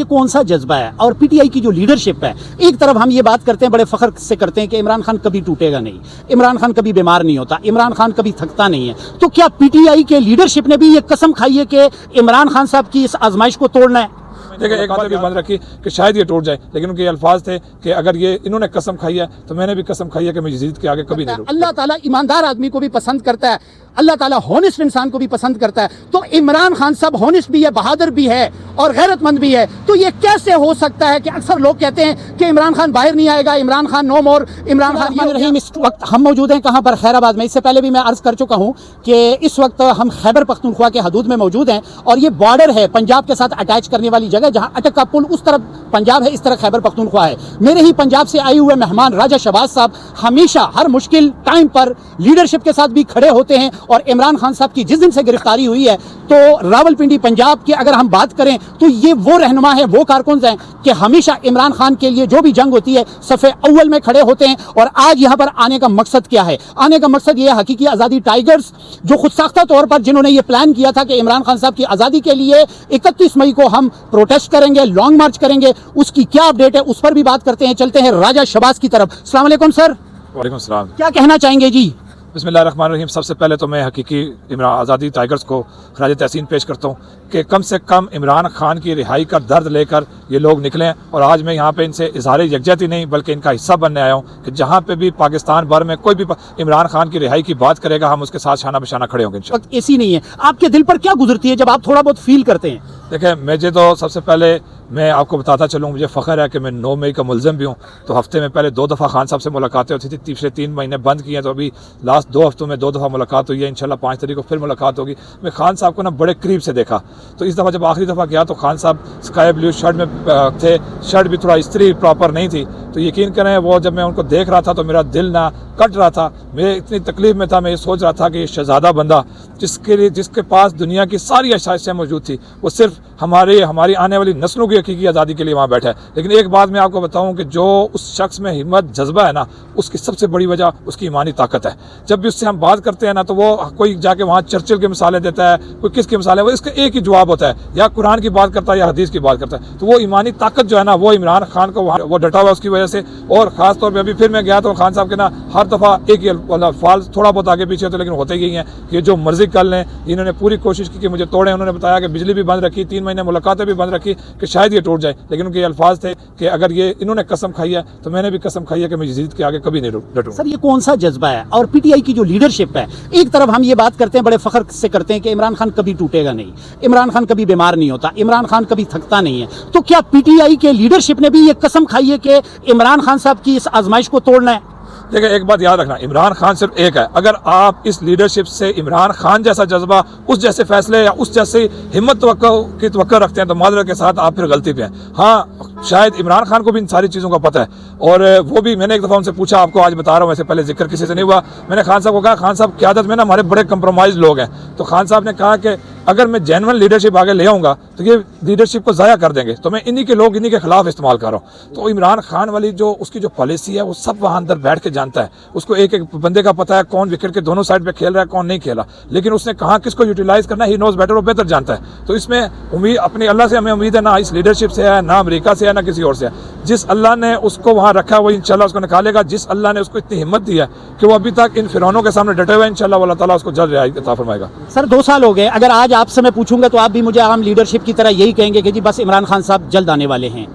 ये कौन सा जज्बा है? और पीटीआई की जो लीडरशिप है, एक तरफ हम ये बात करते हैं, बड़े फख्र से करते हैं कि इमरान खान कभी टूटेगा नहीं, इमरान खान कभी बीमार नहीं होता, इमरान खान कभी थकता नहीं है, तो क्या पीटीआई के लीडरशिप ने भी ये कसम खाई है कि इमरान खान साहब की इस आजमाइश को तोड़ना है? देखिए, एक बात भी बंद रखी कि शायद ये टूट जाए, लेकिन उनके अल्फाज थे कि अगर ये इन्होंने कसम खाई है तो मैंने भी कसम खाई है कि मैं यजीद के आगे कभी नहीं रुकूंगा। अल्लाह ताला ईमानदार आदमी को भी पसंद करता है, अल्लाह ताला हॉनेस्ट इंसान को भी पसंद करता है। तो इमरान खान साहब हॉनेस्ट भी है, बहादुर भी है और गैरतमंद भी है, तो ये कैसे हो सकता है कि अक्सर लोग कहते हैं कि इमरान खान बाहर नहीं आएगा, इमरान खान नो मोर, इमरान खान रहीम। इस वक्त हम मौजूद हैं कहाँ पर? खैराबाद में। इससे पहले भी मैं अर्ज कर चुका हूँ कि इस वक्त हम खैबर पख्तूनख्वा के हदूद में मौजूद हैं और ये बॉर्डर है पंजाब के साथ अटैच करने वाली जगह, जहाँ अटक का पुल उस तरफ पंजाब है, इस तरफ खैबर पख्तूनख्वा है। मेरे ही पंजाब से आए हुए मेहमान राजा शहबाज साहब हमेशा हर मुश्किल टाइम पर लीडरशिप के साथ भी खड़े होते हैं और इमरान खान साहब की जिस दिन से गिरफ्तारी हुई है, तो रावलपिंडी पंजाब की अगर हम बात करें तो ये वो रहनुमा है, वो कारकुन हैं कि हमेशा इमरान खान के लिए जो भी जंग होती है सफ़े अव्वल में खड़े होते हैं। और आज यहाँ पर आने का मकसद क्या है? आने का मकसद ये हकीकी आज़ादी टाइगर्स जो खुद साख्ता तौर पर जिन्होंने ये प्लान किया था कि इमरान खान साहब की आज़ादी के लिए 31 मई को हम प्रोटेस्ट करेंगे, लॉन्ग मार्च करेंगे, उसकी क्या अपडेट है उस पर भी बात करते हैं। चलते हैं राजा शहबाज की तरफ। अस्सलाम वालेकुम सर। वालेकुम सलाम। क्या कहना चाहेंगे जी? बिस्मिल्लाहिर्रहमानिर्रहीम। सबसे पहले तो मैं हकीकी इमरान आज़ादी टाइगर्स को खराज तहसीन पेश करता हूँ कि कम से कम इमरान खान की रिहाई का दर्द लेकर ये लोग निकले। और आज मैं यहाँ पे इनसे इजहार यकजहती नहीं बल्कि इनका हिस्सा बनने आया हूँ कि जहाँ पे भी पाकिस्तान भर में कोई भी इमरान खान की रिहाई की बात करेगा, हम उसके साथ शाना बशाना खड़े होंगे इंशाअल्लाह। ऐसी नहीं है, आपके दिल पर क्या गुजरती है जब आप थोड़ा बहुत फील करते हैं? देखिए, मुझे तो सबसे पहले मैं आपको बताता चलूँ, मुझे फ़ख्र है कि मैं 9 मई का मुलज़िम भी हूँ। तो हफ्ते में पहले 2 दफ़ा खान साहब से मुलाकातें होती थी, पिछले 3 महीने बंद किए हैं, तो अभी लास्ट 2 हफ्तों में 2 दफ़ा मुलाकात हुई है। इंशाल्लाह 5 तारीख को फिर मुलाकात होगी। मैं खान साहब को ना बड़े करीब से देखा, तो इस दफ़ा जब आखिरी दफ़ा गया तो खान साहब स्काई ब्लू शर्ट में थे, शर्ट भी थोड़ा इस्त्री प्रॉपर नहीं थी। तो यकीन करें, वो जब मैं उनको देख रहा था तो मेरा दिल ना कट रहा था। मैं इतनी तकलीफ में था, मैं ये सोच रहा था कि ये शहजादा बंदा जिसके पास दुनिया की सारी आशाएं मौजूद थी, वो सिर्फ हमारी आने वाली नस्लों की हकीकी आज़ादी के लिए वहाँ बैठा है। लेकिन एक बात मैं आपको बताऊँ कि जो उस शख्स में हिम्मत जज्बा है ना, उसकी सबसे बड़ी वजह उसकी ईमानी ताकत है। जब भी उससे हम बात करते हैं ना, तो वो कोई जाके वहाँ चर्चिल के मिसालें देता है, कोई किसकी मिसालें, वो इसका एक ही जवाब होता है, या कुरान की बात करता है या हदीस की बात करता है। तो वो ईमानी ताकत जो है ना, वो इमरान खान को वहाँ वो डटा हुआ उसकी वजह से। और ख़ास तौर पर अभी फिर मैं गया तो खान साहब के ना हर दफ़ा एक ही अल्फाज थोड़ा बहुत आगे पीछे होते, लेकिन होते ही हैं कि जो मर्जी कर लें। इन्होंने पूरी कोशिश की कि मुझे तोड़ें। उन्होंने बताया कि बिजली भी बंद रखी, 3 महीने मुलाकातें भी बंद रखी कि शायद ये टूट जाए, लेकिन उनके अल्फाज थे कि अगर ये इन्होंने कसम खाई है तो मैंने भी कसम खाई है कि मैं यजीद के आगे कभी नहीं डटूंगा। सर, ये कौन सा जज्बा है? और पीटीआई की जो लीडरशिप है, एक तरफ हम ये बात करते हैं, बड़े फख्र से करते हैं कि इमरान खान कभी टूटेगा नहीं, इमरान खान कभी बीमार नहीं होता, इमरान खान कभी थकता नहीं है, तो क्या पीटीआई के लीडरशिप ने भी ये कसम खाई है कि इमरान खान साहब की इस आजमाइश को तोड़ना है? देखिए, एक बात याद रखना, इमरान खान सिर्फ एक है। अगर आप इस लीडरशिप से इमरान खान जैसा जज्बा, उस जैसे फैसले या उस जैसी हिम्मत की तवक्को रखते हैं तो माजरत के साथ आप फिर गलती पे हैं। हाँ, शायद इमरान खान को भी इन सारी चीज़ों का पता है, और वो भी मैंने एक दफ़ा उनसे पूछा, आपको आज बता रहा हूँ, वैसे पहले जिक्र किसी से नहीं हुआ। मैंने खान साहब को कहा, खान साहब क़यादत में ना हमारे बड़े कंप्रोमाइज़ लोग हैं। तो खान साहब ने कहा कि अगर मैं जेन्युइन लीडरशिप आगे ले आऊँगा तो ये लीडरशिप को ज़ाया कर देंगे, तो मैं इन्हीं के लोग इन्हीं के खिलाफ इस्तेमाल कर रहा हूँ। तो इमरान खान वाली जो उसकी जो पॉलिसी है, वो सब वहाँ अंदर बैठ के जानता है। उसको एक एक बंदे का पता है कौन विकेट के दोनों साइड पे खेल रहा है, कौन नहीं खेला, लेकिन उसने कहाँ किसको यूटिलाइज करना है, ही नोज बेटर, वो बेहतर जानता है। तो इसमें उम्मीद अपनी अल्लाह से हमें उम्मीद है, ना इस लीडरशिप से है, ना अमेरिका से है, ना किसी और से है। जिस अल्लाह ने उसको वहाँ रखा है वो इंशाल्लाह उसको निकालेगा। जिस अल्लाह ने उसको इतनी हिम्मत दी है कि वो अभी तक इन फिरौनों के सामने डटे हुए, इंशाल्लाह अल्लाह ताला उसको जल्द रिहाई अता फरमाएगा। सर, 2 साल हो गए, अगर आज आपसे मैं पूछूंगा तो आप भी मुझे आम लीडरशिप की तरह यही कहेंगे कि जी बस इमरान खान साहब जल्द आने वाले हैं?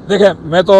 देखें, मैं तो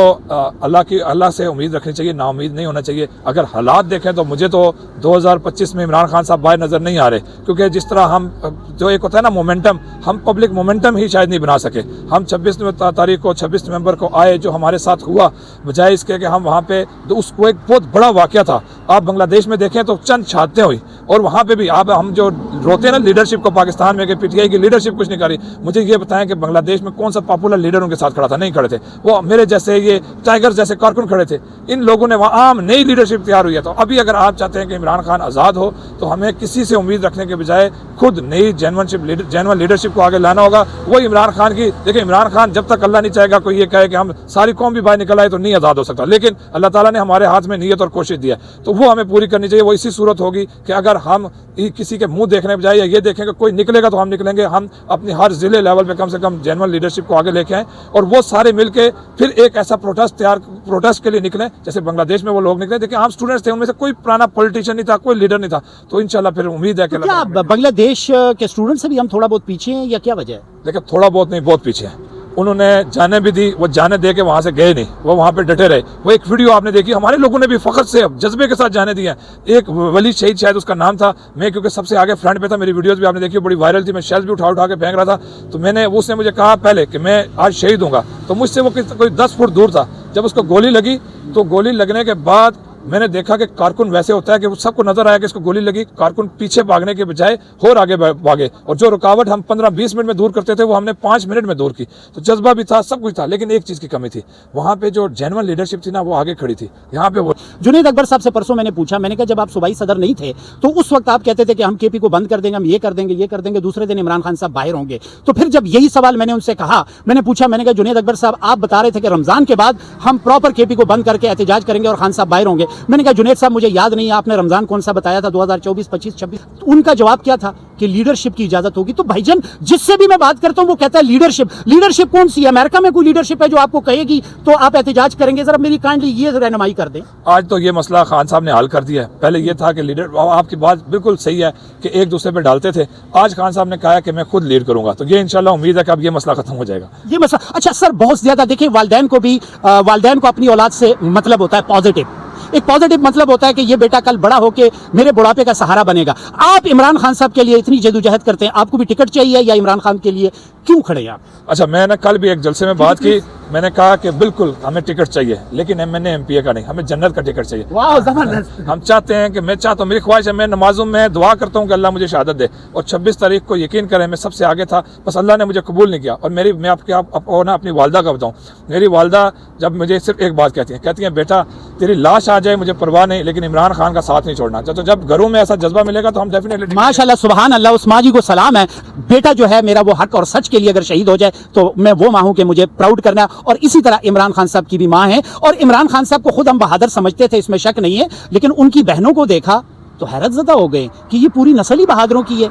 अल्लाह से उम्मीद रखनी चाहिए, ना उम्मीद नहीं होना चाहिए। अगर हालात देखें तो मुझे तो 2025 में इमरान खान साहब बाहर नज़र नहीं आ रहे, क्योंकि जिस तरह हम जो एक होता है ना मोमेंटम, हम पब्लिक मोमेंटम ही शायद नहीं बना सके। हम 26 नवंबर को आए, जो हमारे साथ हुआ, बजाय इसके कि हम वहाँ पे उसको एक बहुत बड़ा वाक़या था। आप बांग्लादेश में देखें तो चंद शहादतें हुई, और वहाँ पे भी आप हम जो रोते हैं ना लीडरशिप को पाकिस्तान में कि पीटीआई की लीडरशिप कुछ नहीं कर रही, मुझे ये बताएं कि बांग्लादेश में कौन सा पॉपुलर लीडर उनके साथ खड़ा था? नहीं खड़े थे। वो मेरे जैसे ये टाइगर्स जैसे कारकुन खड़े थे। इन लोगों ने वहाँ आम नई लीडरशिप तैयार हुई है। तो अभी अगर आप चाहते हैं कि इमरान खान आज़ाद हो, तो हमें किसी से उम्मीद रखने के बजाय खुद नई जेन्युइन लीडरशिप को आगे लाना होगा। वही इमरान खान की, देखिए इमरान खान जब तक अल्लाह नहीं चाहेगा, कोई ये कहे कि हम सारी कौम भी बाहर निकल आए तो नहीं आज़ाद हो सकता, लेकिन अल्लाह ताला ने हमारे हाथ में नीयत और कोशिश दी है, तो वो हमें पूरी करनी चाहिए। वो इसी सूरत होगी कि अगर हम किसी के मुँह देखने देखने बजाय ये देखें कि कोई निकलेगा तो हम निकलेंगे, हम अपनी हर जिले लेवल पे कम से कम जेन्युइन लीडरशिप को आगे लेके आएँ और वो सारे मिलके फिर एक ऐसा प्रोटेस्ट के लिए निकले जैसे बांग्लादेश में वो लोग निकले। देखिए हम स्टूडेंट्स थे, उनमें से कोई पुराना पॉलिटिशियन नहीं था, कोई लीडर नहीं था, तो इंशाल्लाह फिर उम्मीद है कि क्या बांग्लादेश के स्टूडेंट से भी हम थोड़ा बहुत पीछे हैं या क्या वजह है? देखिए थोड़ा बहुत नहीं, बहुत पीछे हैं। उन्होंने जाने भी दी, वो जाने दे के वहाँ से गए नहीं, वो वहाँ पे डटे रहे। वो एक वीडियो आपने देखी, हमारे लोगों ने भी फख्र से जज्बे के साथ जाने दिया। एक वली शहीद शायद उसका नाम था, मैं क्योंकि सबसे आगे फ्रंट पे था, मेरी वीडियोस भी आपने देखी, बड़ी वायरल थी, मैं शेल्स भी उठा के फेंक रहा था। तो मैंने उसने मुझे कहा पहले कि मैं आज शहीद होऊंगा, तो मुझसे वो कोई 10 फुट दूर था। जब उसको गोली लगी तो गोली लगने के बाद मैंने देखा कि कारकुन वैसे होता है कि सबको नजर आया कि इसको गोली लगी, कारकुन पीछे भागने के बजाय और आगे भागे, और जो रुकावट हम 15-20 मिनट में दूर करते थे वो हमने 5 मिनट में दूर की। तो जज्बा भी था, सब कुछ था, लेकिन एक चीज की कमी थी, वहां पे जो जेन्युइन लीडरशिप थी ना वो आगे खड़ी थी। यहाँ पे वो जुनैद अकबर साहब से परसों मैंने पूछा, मैंने कहा जब आप सूबाई सदर नहीं थे तो उस वक्त आप कहते थे कि हम केपी को बंद कर देंगे, हम ये कर देंगे, दूसरे दिन इमरान खान साहब बाहर होंगे। तो फिर जब यही सवाल मैंने उनसे कहा, मैंने पूछा, मैंने कहा जुनैद अकबर साहब आप बता रहे थे कि रमजान के बाद हम प्रॉपर केपी को बंद करके एहतजाज करेंगे और खान साहब बाहर होंगे। मैंने कहा जुनैद साहब मुझे याद नहीं है आपने रमजान कौन सा बताया था, 2024, 25, 26? उनका जवाब क्या था कि लीडरशिप की इजाजत होगी। तो भाईजान जिससे भी मैं बात करता हूं वो कहता है लीडरशिप कौन सी है? अमेरिका में कोई लीडरशिप है जो आपको कहेगी तो आप एहतजाज करेंगे? जरा मेरी काइंडली ये रहनुमाई कर दें। आज तो ये मसला खान साहब ने हल कर दिया है। पहले ये था कि लीडर, आपकी बात बिल्कुल सही है कि एक दूसरे पे डालते थे, आज खान साहब ने कहा है कि मैं खुद लीड करूंगा, तो ये इंशाल्लाह उम्मीद है कि अब ये मसला खत्म हो जाएगा। ये मसला अच्छा सर, बहुत ज्यादा देखिए वालिदैन को अपनी औलाद से मतलब होता है पॉजिटिव, एक पॉजिटिव मतलब होता है कि ये बेटा कल बड़ा होके मेरे बुढ़ापे का सहारा बनेगा। आप इमरान खान साहब के लिए इतनी जद्दोजहद करते हैं, आपको भी टिकट चाहिए या इमरान खान के लिए क्यों खड़े आप? अच्छा, मैंने कल भी एक जलसे में बात की, मैंने कहा कि बिल्कुल हमें टिकट चाहिए, लेकिन MNA MPA का नहीं, हमें जन्नत का टिकट चाहिए। वाह जबरदस्त। हम चाहते हैं कि, मैं चाहता हूँ, मेरी ख्वाहिश है, मैं नमाजों में दुआ करता हूँ कि अल्लाह मुझे शहादत दे, और 26 तारीख को यकीन करें मैं सबसे आगे था, बस अल्लाह ने मुझे कबूल नहीं किया। और मैं आपको ना अपनी वालदा का बताऊँ, मेरी वालदा जब मुझे सिर्फ एक बात कहती हैं बेटा तेरी लाश आ जाए मुझे परवाह नहीं, लेकिन इमरान खान का साथ नहीं छोड़ना। तो जब घरों में ऐसा जज्बा मिलेगा तो हम डेफिनेटली। माशाल्लाह सुभान अल्लाह, उस माँ जी को सलाम है। बेटा जो है मेरा वो हक और सच के लिए अगर शहीद हो जाए तो मैं वो माँ हूं कि मुझे प्राउड करना है। और इसी तरह इमरान खान साहब की भी माँ है, और इमरान खान साहब को खुद हम बहादुर समझते थे, इसमें शक नहीं है, लेकिन उनकी बहनों को देखा तो हैरत ज़दा हो गए कि ये पूरी नस्ल ही बहादुरों की है।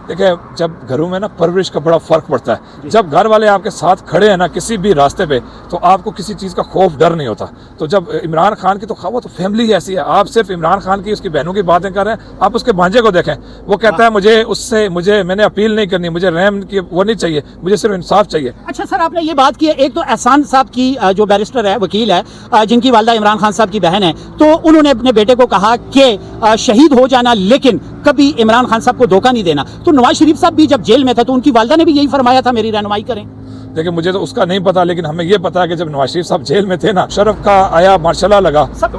देखिए, जब घरों में ना परवरिश का बड़ा फर्क पड़ता है। जब घर वाले आपके साथ खड़े हैं ना किसी भी रास्ते पे, तो आपको किसी चीज़ का खौफ डर नहीं होता। तो जब इमरान खान की, तो वो तो फैमिली ही ऐसी है। आप सिर्फ इमरान खान की, उसकी बहनों की बातें कर रहे हैं, आप उसके भांजे को देखें, वो कहता है मैंने अपील नहीं करनी, मुझे रहम की वो नहीं चाहिए, मुझे सिर्फ इंसाफ चाहिए। अच्छा सर, आपने ये बात की है, एक तो एहसान साहब की जो बैरिस्टर है, वकील है, जिनकी वालदा इमरान खान साहब की बहन है, तो उन्होंने अपने बेटे को कहा कि शहीद हो जाना लेकिन कभी इमरान खान साहब को धोखा नहीं देना। तो नवाज शरीफ साहब भी जब जेल में था तो उनकी वालदा ने भी यही फरमाया था, मेरी रहनुमाई करें। देखिए, मुझे तो उसका नहीं पता, लेकिन हमें ये पता है कि जब नवाज शरीफ साहब जेल में थे ना, शरफ का आया मार्शला लगा, तो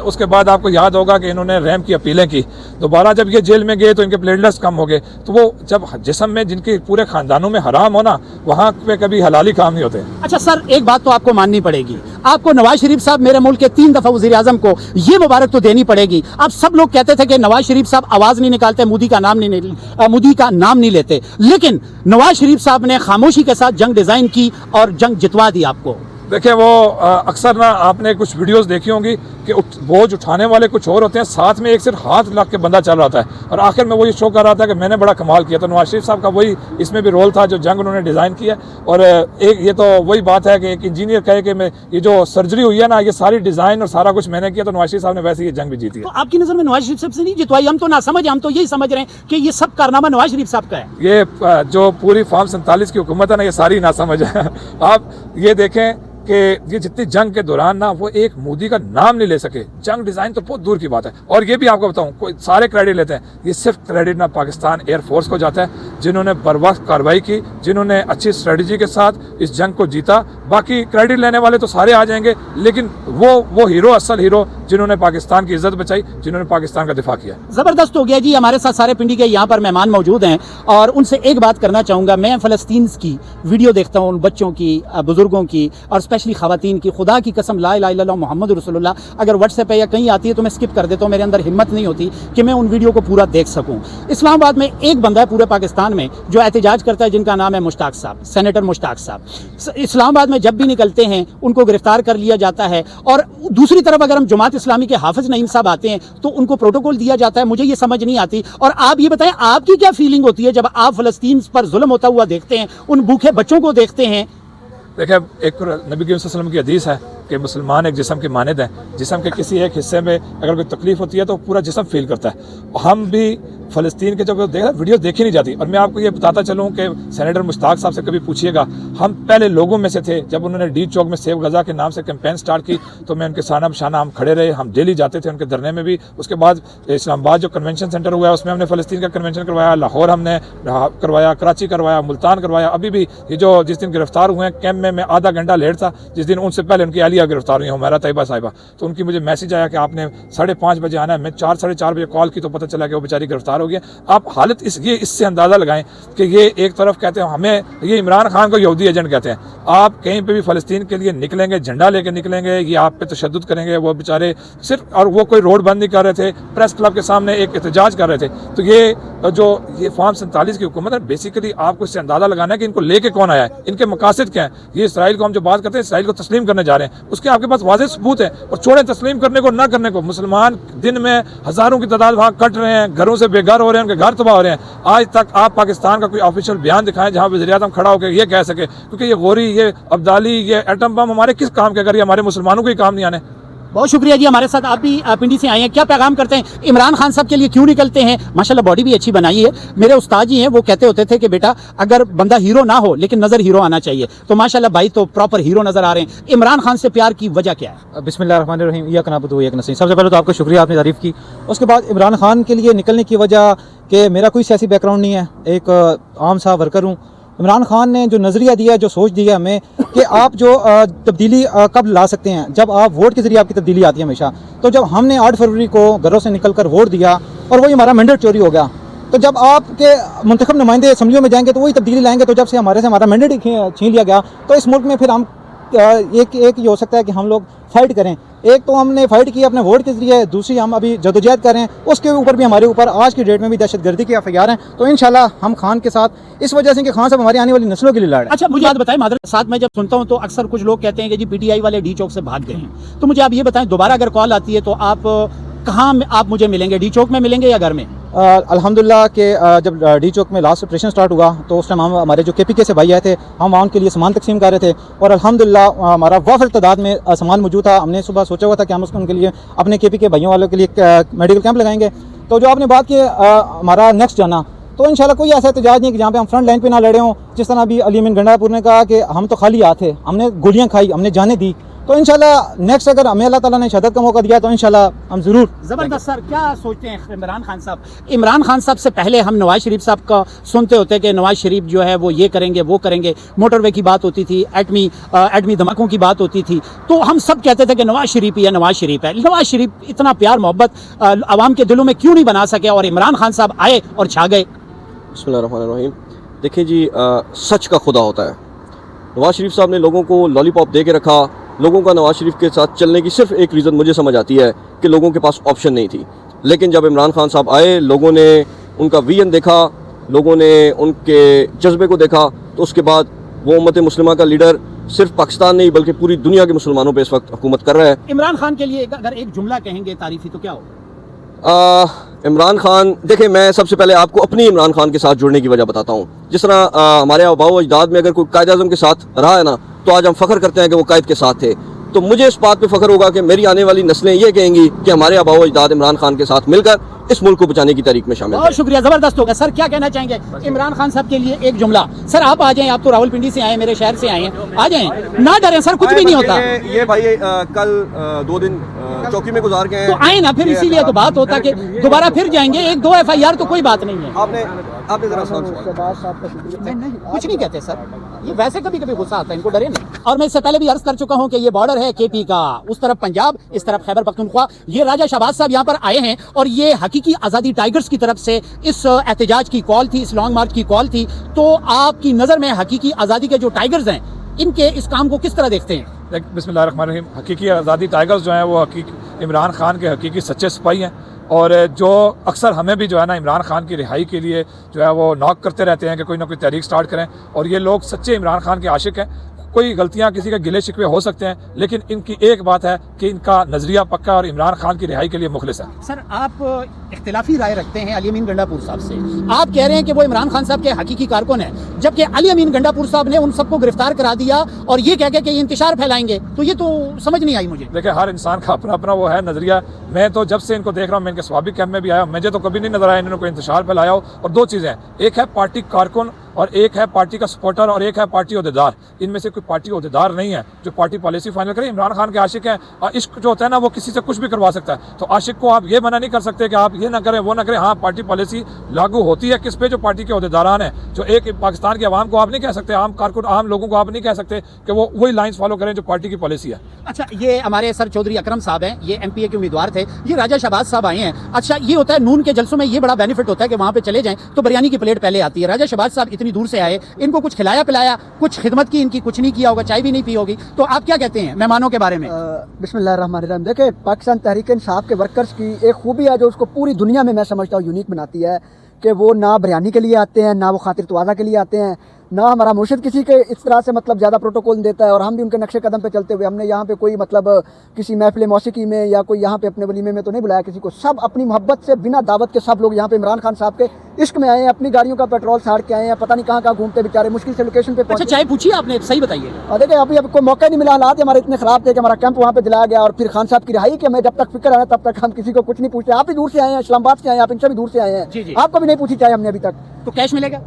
उसके बाद आपको याद होगा कि इन्होंने रहम की अपीलें की। दोबारा जब ये जेल में गए तो इनके प्लेटलेट्स कम हो गए। तो वो जब जिस्म में जिनके पूरे खानदानों में हराम हो ना, वहाँ पे कभी हलाली काम नहीं होते। अच्छा सर, एक बात तो आपको माननी पड़ेगी, आपको नवाज शरीफ साहब मेरे मुल्क के 3 दफा वजीर आजम को ये मुबारक तो देनी पड़ेगी। आप सब लोग कहते थे कि नवाज शरीफ साहब आवाज नहीं निकालते, मोदी का नाम नहीं लेते, लेकिन नवाज शरीफ साहब ने खामोशी के साथ जंग डिजाइन की और जंग जितवा दी आपको। देखिए, वो अक्सर ना आपने कुछ वीडियोस देखी होंगी कि बोझ उठाने वाले कुछ और होते हैं, साथ में एक सिर्फ हाथ लग के बंदा चल रहा था, और आखिर में वो ये शो कर रहा था कि मैंने बड़ा कमाल किया। तो नवाज शरीफ साहब का वही इसमें भी रोल था, जो जंग उन्होंने डिज़ाइन किया। और एक ये तो वही बात है कि एक इंजीनियर कहे कि मैं ये जो सर्जरी हुई है ना, ये सारी डिज़ाइन और सारा कुछ मैंने किया, तो नवाज शरीफ साहब ने वैसे ये जंग भी जीती है। तो आपकी नज़र में नवाज शरीफ साहब से नहीं जितवाई? हम तो ना समझ, हम तो यही समझ रहे हैं कि ये सब कारनामा नवाज शरीफ साहब का है। ये जो पूरी फॉर्म 47 की हुकूमत है ना, ये सारी ना समझ है। आप ये देखें कि ये जितनी जंग के दौरान ना वो एक मोदी का नाम नहीं ले सके, जंग डिजाइन तो बहुत दूर की बात है। और ये भी आपको बताऊं, कोई सारे क्रेडिट लेते हैं, ये सिर्फ क्रेडिट ना पाकिस्तान एयरफोर्स को जाता है, जिन्होंने बर्वक्त कार्रवाई की, जिन्होंने अच्छी स्ट्रेटजी के साथ इस जंग को जीता। बाकी क्रेडिट लेने वाले तो सारे आ जाएंगे, लेकिन वो हीरो, असल हीरो जिन्होंने पाकिस्तान की इज्जत बचाई, जिन्होंने पाकिस्तान का दिफा किया। जबरदस्त हो गया जी। हमारे साथ सारे पिंडी के यहाँ पर मेहमान मौजूद हैं, और उनसे एक बात करना चाहूँगा। मैं फ़लस्तीन की वीडियो देखता हूँ, उन बच्चों की, बुजुर्गों की, और स्पेशली ख़वातीन की। खुदा की कसम, ला इलाहा इल्लल्लाह मुहम्मद रसूलुल्लाह, अगर व्हाट्सएप पे या कहीं आती है तो मैं स्किप कर देता हूँ, मेरे अंदर हिम्मत नहीं होती कि मैं उन वीडियो को पूरा देख सकूँ। इस्लामाबाद में एक बंदा है पूरे पाकिस्तान में जो एहतजाज करता है, जिनका नाम है मुश्ताक साहब, सेनेटर मुश्ताक साहब। इस्लामाबाद में जब भी निकलते हैं उनको गिरफ्तार कर लिया जाता है, और दूसरी तरफ अगर हम जमात इस्लामी के हाफिज नईम साहब आते हैं तो उनको प्रोटोकॉल दिया जाता है। मुझे ये समझ नहीं आती। और आप ये बताएं, आपकी क्या फीलिंग होती है जब आप फ़लस्तीन पर जुल्म होता हुआ देखते हैं, उन भूखे बच्चों को देखते हैं? देखिए, एक नबी करीम सल्लल्लाहु अलैहि वसल्लम की हदीस है कि मुसलमान एक जिस्म के मानद हैं। जिस्म के किसी एक हिस्से में अगर कोई तकलीफ होती है तो पूरा जिस्म फील करता है। हम भी फ़लस्तीन के जब वीडियो देखी नहीं जाती। और मैं आपको ये बताता चलूँ कि सेनेटर मुश्ताक साहब से कभी पूछिएगा, हम पहले लोगों में से थे। जब उन्होंने डी चौक में सेव गज़ा के नाम से कैंपेन स्टार्ट की तो मैं उनके साना बशाना हम खड़े रहे, हम डेली जाते थे उनके धरने में भी। उसके बाद इस्लामाबाद जो कन्वेंशन सेंटर हुआ है उसमें हमने फ़लस्तीन का कन्वेंशन करवाया, लाहौर हमने करवाया, कराची करवाया, मुल्तान करवाया। अभी भी ये जो जिस दिन गिरफ्तार हुए हैं कैंप में मैं आधा घंटा लेट था, जिस दिन उनसे पहले उनकी अहलिया गिरफ्तार हुई हुमैरा तैयबा साहिबा, तो उनकी मुझे मैसेज आया कि आपने 5:30 बजे आना है। मैं 4 साढ़े 4 बजे कॉल की तो पता चला कि वो बेचारी गिरफ्तार हो गई। आप हालत इससे अंदाज़ा लगाएं कि ये एक तरफ कहते हैं हमें, ये इमरान खान को यहूदी एजेंट कहते हैं। आप कहीं पे भी फ़लस्तीन के लिए निकलेंगे, झंडा लेके निकलेंगे, ये आप पे तशद्दुद करेंगे। वो बेचारे सिर्फ, और वो कोई रोड बंद नहीं कर रहे थे, प्रेस क्लब के सामने एक एहतजाज कर रहे थे। तो ये फॉर्म 47 की हुकूमत है, बेसिकली आपको इससे अंदाज़ा लगाना है कि इनको लेके कौन आया है, इनके मकासद क्या है। ये इसराइल को हम जो बात करते हैं, इसराइल को तस्लीम करने जा रहे हैं, उसके आपके पास वाज़ेह सबूत है। और छोड़ें तस्लीम करने को ना करने को, मुसलमान दिन में हज़ारों की तादाद वहाँ कट रहे हैं, घरों से बेघर हो रहे हैं, उनके घर तबाह हो रहे हैं। आज तक आप पाकिस्तान का कोई ऑफिशियल बयान दिखाएं जहाँ वज़ीर-ए-आज़म खड़ा होकर ये कह सके, क्योंकि ये गोरी, ये अब्दाली, ये एटम बम हमारे किस काम के, अगर ये हमारे मुसलमानों को ही काम नहीं आने। बहुत शुक्रिया जी, हमारे साथ आप भी पिंडी से आए हैं। क्या पैगाम करते हैं, इमरान खान साहब के लिए क्यों निकलते हैं? माशाल्लाह बॉडी भी अच्छी बनाई है। मेरे उस्ताद जी हैं, वो कहते होते थे कि बेटा अगर बंदा हीरो ना हो लेकिन नज़र हीरो आना चाहिए। तो माशाल्लाह भाई तो प्रॉपर हीरो नज़र आ रहे हैं। इमरान खान से प्यार की वजह क्या है? बिस्मिल्लाहिर्रहमानिर्रहीम, इय्याका नअबुदु व इय्याका नस्तईन। सबसे पहले तो आपका शुक्रिया, आपने तारीफ़ की। उसके बाद इमरान खान के लिए निकलने की वजह कि मेरा कोई सियासी बैकग्राउंड नहीं है, एक आम सा वर्कर हूँ। इमरान खान ने जो नज़रिया दिया, जो सोच दी है हमें कि आप जो तब्दीली कब ला सकते हैं, जब आप वोट के ज़रिए आपकी तब्दीली आती है हमेशा। तो जब हमने 8 फरवरी को घरों से निकल कर वोट दिया और वही हमारा मैंडेट चोरी हो गया, तो जब आपके मुंतखब नुमाइंदे असम्बलियों में जाएंगे तो वही तब्दीली लाएंगे। तो जब से हमारा मैंडेट छीन लिया गया तो इस मुल्क में फिर हम एक ये हो सकता है कि हम लोग फाइट करें। एक तो हमने फाइट की अपने वोट के जरिए, दूसरी हम अभी जदोजहद कर रहे हैं, उसके ऊपर भी हमारे ऊपर आज की डेट में भी दहशतगर्दी के FIR हैं। तो इंशाल्लाह हम खान के साथ इस वजह से कि खान साहब हमारी आने वाली नस्लों के लिए लड़ रहे हैं। अच्छा, मुझे बात बताएं, मादर साथ में जब सुनता हूं तो अक्सर कुछ लोग कहते हैं कि जी PTI वाले डी चौक से भाग गए हैं। तो मुझे आप ये बताएं, दोबारा अगर कॉल आती है तो आप कहाँ आप मुझे मिलेंगे? डी चौक में मिलेंगे या घर में? अल्हम्दुलिल्लाह के जब डी चौक में लास्ट ऑपरेशन स्टार्ट हुआ तो उस टाइम हम हमारे जो KPK से भाई आए थे, हम वहाँ उनके लिए सामान तकसीम कर रहे थे और अल्हम्दुलिल्लाह हमारा वाफिर तादाद में सामान मौजूद था। हमने सुबह सोचा हुआ था कि हम उनके लिए अपने KPK भाइयों वालों के लिए मेडिकल कैंप लगाएंगे। तो जो आपने बात की हमारा नेक्स्ट जाना, तो इंशाल्लाह कोई ऐसा एहतजाज नहीं कि जहाँ पे हम फ्रंट लाइन पे ना लड़े हों। जिस तरह अभी अली अमीन गंडापुर ने कहा कि हम तो खाली हाथ थे, हमने गोलियाँ खाई, हमने जाने दी। तो इंशाल्लाह नेक्स्ट अगर हमें अल्लाह ताला ने शहादत का मौका दिया तो इंशाल्लाह हम जरूर। जबरदस्त सर, क्या सोचते हैं इमरान खान साहब? इमरान खान साहब से पहले हम नवाज शरीफ साहब का सुनते होते कि नवाज शरीफ जो है वो ये करेंगे वो करेंगे, मोटरवे की बात होती थी, एटमी धमाकों की बात होती थी। तो हम सब कहते थे कि नवाज शरीफ ही है, नवाज शरीफ है। नवाज शरीफ इतना प्यार मोहब्बत आवाम के दिलों में क्यों नहीं बना सके और इमरान खान साहब आए और छा गए? बिस्मिल्लाहिर्रहमानिर्रहीम। देखिए जी, सच का खुदा होता है। नवाज शरीफ साहब ने लोगों को लॉलीपॉप दे के रखा। लोगों का नवाज शरीफ के साथ चलने की सिर्फ एक रीज़न मुझे समझ आती है कि लोगों के पास ऑप्शन नहीं थी। लेकिन जब इमरान खान साहब आए, लोगों ने उनका विजन देखा, लोगों ने उनके जज्बे को देखा, तो उसके बाद वो उम्मत मुस्लिमा का लीडर सिर्फ पाकिस्तान नहीं बल्कि पूरी दुनिया के मुसलमानों पर इस वक्त हुकूमत कर रहा है। इमरान खान के लिए अगर एक जुमला कहेंगे तारीफी तो क्या होगा? इमरान खान, देखिए मैं सबसे पहले आपको अपनी इमरान खान के साथ जुड़ने की वजह बताता हूँ। जिस तरह हमारे आबाओ अजदाद में अगर कोई कायद आज़म के साथ रहा है ना, तो आज हम फ़ख्र करते हैं कि वो कायद के साथ थे। तो मुझे इस बात पे फ़ख्र होगा कि मेरी आने वाली नस्लें ये कहेंगी कि हमारे आबाओ अजदाद इमरान खान के साथ मिलकर इस मुल्क को बचाने की तारीख में शामिल। बहुत शुक्रिया, जबरदस्त होगा। सर क्या कहना चाहेंगे इमरान खान साहब के लिए एक जुमला? सर आप आ जाएं, आप तो रावलपिंडी से आए, मेरे शहर से आए हैं, आ जाएं, ना डरें सर, कुछ भी नहीं होता। ये भाई कल 2 दिन चौकी में गुजार गए, तो आए ना फिर, इसीलिए तो बात होता कि दोबारा फिर जाएंगे। 1-2 FIR तो कोई बात नहीं है। आपने जरा कुछ नहीं कहते सर, ये वैसे कभी कभी गुस्सा आता है, इनको डरे नहीं। और मैं इससे पहले भी अर्ज कर चुका हूँ कि ये बॉर्डर है KP का, उस तरफ पंजाब, इस तरफ खैबर पख्तूनख्वा। ये राजा शहबाज साहब यहाँ पर आए हैं और ये हकीकी आज़ादी टाइगर्स की तरफ से इस एहतजाज की कॉल थी, इस लॉन्ग मार्च की कॉल थी। तो आपकी नज़र में हकीकी आज़ादी के जो टाइगर्स हैं, इनके इस काम को किस तरह देखते हैं? बिस्मिल्लाहिर्रहमानिर्रहीम। हकीकी आज़ादी टाइगर्स जो हैं वो इमरान खान के हकीकी सच्चे सिपाही हैं, और जो अक्सर हमें भी जो है ना इमरान खान की रिहाई के लिए जो है वो नॉक करते रहते हैं कि कोई ना कोई तहरीक स्टार्ट करें, और ये लोग सच्चे इमरान खान के आशिक हैं। कोई गलतियां किसी के गिले शिकवे हो सकते हैं, लेकिन इनकी एक बात है कि इनका नज़रिया पक्का और इमरान खान की रिहाई के लिए मुखलिस है। सर, आप इख्तिलाफी राय रखते हैं अली अमीन गंडापुर साहब से। आप कह रहे हैं कि वो इमरान खान साहब के हकीकी कारकुन हैं, जबकि अली अमीन गंडापुर साहब ने उन सबको गिरफ्तार करा दिया और ये कह के कि ये इंतशार फैलाएंगे। तो ये तो समझ नहीं आई मुझे। देखिए, हर इंसान का अपना अपना वो है नज़रिया। मैं तो जब से इनको देख रहा हूँ, मैं इनके स्वाभाविक कैंप में भी आया, मुझे तो कभी नहीं नजर आया इन्होंने कोई इंतशार फैलाया हो। और दो चीज़ें हैं, एक है पार्टी कारकुन और एक है पार्टी का सपोर्टर और एक है पार्टी अहदेदार। इनमें से कोई पार्टी अहदेदार नहीं है जो पार्टी पॉलिसी फाइनल करे। इमरान खान के आशिक हैं, और इश्क जो होता है ना वो किसी से कुछ भी करवा सकता है। तो आशिक को आप ये मना नहीं कर सकते कि आप ये ना करें वो ना करें। हाँ, पार्टी पॉलिसी लागू होती है किस पे, जो पार्टी के अहदेदारान हैं। जो एक पाकिस्तान के अवाम को आप नहीं कह सकते, आम कारकुन आम लोगों को आप नहीं कह सकते कि वो वही लाइन्स फॉलो करें जो पार्टी की पॉलिसी है। अच्छा, ये हमारे सर चौधरी अकरम साहब हैं, ये MPA के उम्मीदवार थे। ये राजा शहबाज साहब आए हैं। अच्छा, ये होता है नून के जलसों में ये बड़ा बेनिफिट होता है कि वहाँ पे चले जाएं तो बिरयानी की प्लेट पहले आती है। राजा शहबाज साहब इतनी दूर से आए, इनको कुछ खिलाया पिलाया, कुछ खिदमत की इनकी कुछ नहीं किया होगा, चाय भी नहीं पी होगी। तो आप क्या कहते हैं मेहमानों के बारे में? बिस्मिल्लाहिर्रहमानिर्रहीम। देखिए, पाकिस्तान तहरीक इंसाफ के वर्कर्स की एक खूबी है जो उसको पूरी दुनिया में मैं समझता हूँ यूनिक बनाती है कि वो ना बिरयानी के लिए आते हैं, ना वो खातिर तवाज़ा के लिए आते हैं, ना हमारा मुर्शिद किसी के इस तरह से मतलब ज़्यादा प्रोटोकॉल देता है, और हम भी उनके नक्शे कदम पे चलते हुए हमने यहाँ पे कोई मतलब किसी महफिल मौसीकी में या कोई यहाँ पे अपने वलीमे में तो नहीं बुलाया किसी को। सब अपनी मोहब्बत से बिना दावत के सब लोग यहाँ पे इमरान खान साहब के इश्क में आए हैं, अपनी गाड़ियों का पेट्रोल साड़ के आए हैं, पता नहीं कहाँ कहाँ घूमते बेचारे मुश्किल से लोकेशन पे अच्छा, चाय पूछिए आपने, सही बताइए। और देखिए, अभी कोई मौका नहीं मिला, हालात हमारे इतने खराब थे कि हमारा कैंप वहाँ पे दिलाया गया, और फिर खान साहब की रिहाई कि हमें जब तक फिक्र आया तब तक हम किसी को कुछ नहीं पूछते। आप भी दूर से आए हैं, इस्लामाबाद से आए हैं, आप इनसे भी दूर से आए हैं, आपको भी नहीं पूछी चाहे हमने अभी तक। तो कैश मिलेगा?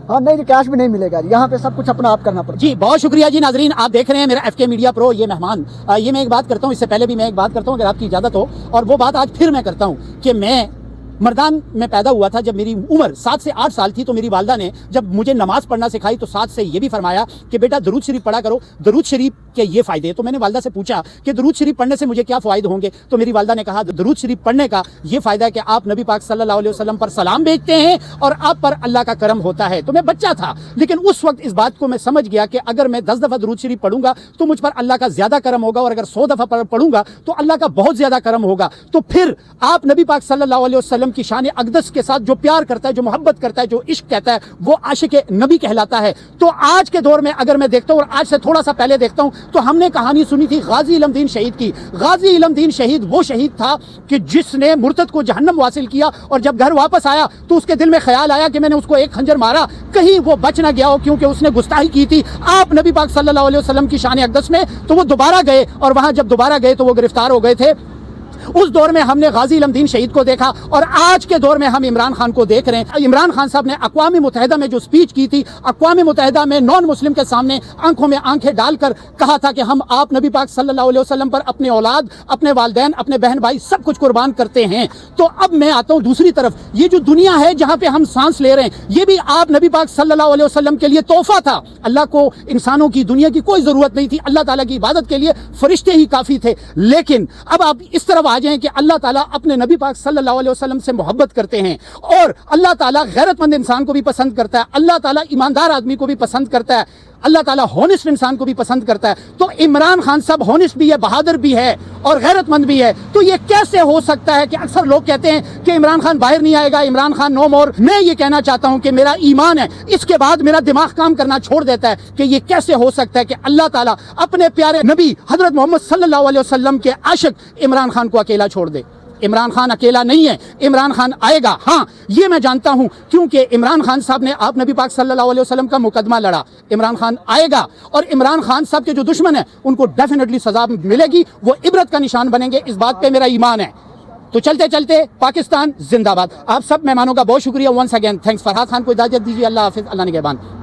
हाँ, नहीं जी, कैश भी नहीं मिलेगा। यहाँ पे सब कुछ अपना आप करना पड़ेगा। जी, बहुत शुक्रिया जी। नाजरीन, आप देख रहे हैं मेरा FK मीडिया प्रो, ये मेहमान। ये मैं एक बात करता हूँ, इससे पहले भी मैं एक बात करता हूँ अगर आपकी इजाज़त हो, और वो बात आज फिर मैं करता हूँ कि मैं मर्दान में पैदा हुआ था। जब मेरी उम्र 7 से 8 साल थी तो मेरी वालदा ने जब मुझे नमाज पढ़ना सिखाई तो साथ से ये भी फरमाया कि बेटा दरूद शरीफ पढ़ा करो, दरूद शरीफ के ये फ़ायदे। तो मैंने वालदा से पूछा कि दरूद शरीफ पढ़ने से मुझे क्या फ़ायदे होंगे, तो मेरी वालदा ने कहा दरूद शरीफ पढ़ने का ये फ़ायदा है कि आप नबी पाक सल्लल्लाहु अलैहि वसल्लम पर सलाम भेजते हैं और आप पर अल्लाह का करम होता है। तो मैं बच्चा था, लेकिन उस वक्त इस बात को मैं समझ गया कि अगर मैं 10 दफ़ा दरूद शरीफ पढ़ूंगा तो मुझ पर अल्लाह का ज़्यादा करम होगा, और अगर 100 दफ़ा पढ़ूंगा तो अल्लाह का बहुत ज़्यादा करम होगा। तो फिर आप नबी पाक सल्लल्लाहु अलैहि वसल्लम की शान अक़दस के साथ जो प्यार करता है, जो मोहब्बत करता है, जो इश्क कहता है, वो आशिक नबी कहलाता है। तो आज के दौर में अगर मैं देखता हूँ और आज से थोड़ा सा पहले देखता हूँ तो हमने कहानी सुनी थी गाजी इल्मदीन शहीद की। गाजी इल्मदीन शहीद वो शहीद था कि जिसने मुर्तद को जहन्नम वासिल किया, और जब घर वापस आया तो उसके दिल में ख्याल आया कि मैंने उसको एक खंजर मारा, कहीं वो बच ना गया हो, क्योंकि उसने गुस्ताखी की थी आप नबी पाक सल्लल्लाहु अलैहि वसल्लम की शान अक़दस में। तो वो दोबारा गए, और वहां जब दोबारा गए तो वो गिरफ्तार हो गए थे। उस दौर में हमने गाजी इल्मदीन शहीद को देखा, और आज के दौर में हम इमरान खान को देख रहे हैं। इमरान खान साहब ने अक़वाम मुत्तहिदा में जो स्पीच की थी, अक़वाम मुत्तहिदा में नॉन मुस्लिम के सामने आंखों में आंखें डालकर कहा था कि हम आप नबी पाक सल्लल्लाहु अलैहि वसल्लम पर अपने औलाद, अपने वालिदैन, अपने बहन भाई सब कुछ कुर्बान करते हैं। तो अब मैं आता हूँ दूसरी तरफ, ये जो दुनिया है जहाँ पे हम सांस ले रहे हैं, ये भी आप नबी पाक सल्लल्लाहु अलैहि वसल्लम के लिए तोहफा था। अल्लाह को इंसानों की, दुनिया की कोई ज़रूरत नहीं थी, अल्लाह ताला की इबादत के लिए फरिश्ते ही काफ़ी थे। लेकिन अब आप इस तरफ आ जाएं कि अल्लाह ताला अपने नबी पाक सल्लल्लाहु अलैहि वसल्लम से मोहब्बत करते हैं, और अल्लाह ताला गैरतमंद इंसान को भी पसंद करता है, अल्लाह ताला ईमानदार आदमी को भी पसंद करता है, अल्लाह ताला हॉनेस्ट इंसान को भी पसंद करता है। तो इमरान खान साहब हॉनेस्ट भी है, बहादुर भी है और गैरतमंद भी है। तो ये कैसे हो सकता है कि अक्सर लोग कहते हैं कि इमरान खान बाहर नहीं आएगा, इमरान खान नो मोर। मैं ये कहना चाहता हूं कि मेरा ईमान है, इसके बाद मेरा दिमाग काम करना छोड़ देता है कि ये कैसे हो सकता है कि अल्लाह ताला अपने प्यारे नबी हजरत मोहम्मद सल्लल्लाहु अलैहि वसल्लम के आशिक इमरान खान को अकेला छोड़ दे। इमरान खान अकेला नहीं है, इमरान खान आएगा। हाँ, ये मैं जानता हूं, क्योंकि इमरान खान साहब ने आप नबी पाक सल्लल्लाहु अलैहि वसल्लम का मुकदमा लड़ा। इमरान खान आएगा, और इमरान खान साहब के जो दुश्मन हैं उनको डेफिनेटली सजा मिलेगी, वो इबरत का निशान बनेंगे। इस बात पे मेरा ईमान है। तो चलते चलते पाकिस्तान जिंदाबाद। आप सब मेहमानों का बहुत शुक्रिया। Once again thanks. Farhad Khan को इजाजत दीजिए। अल्लाह हाफिज, अल्लाह निगहबान।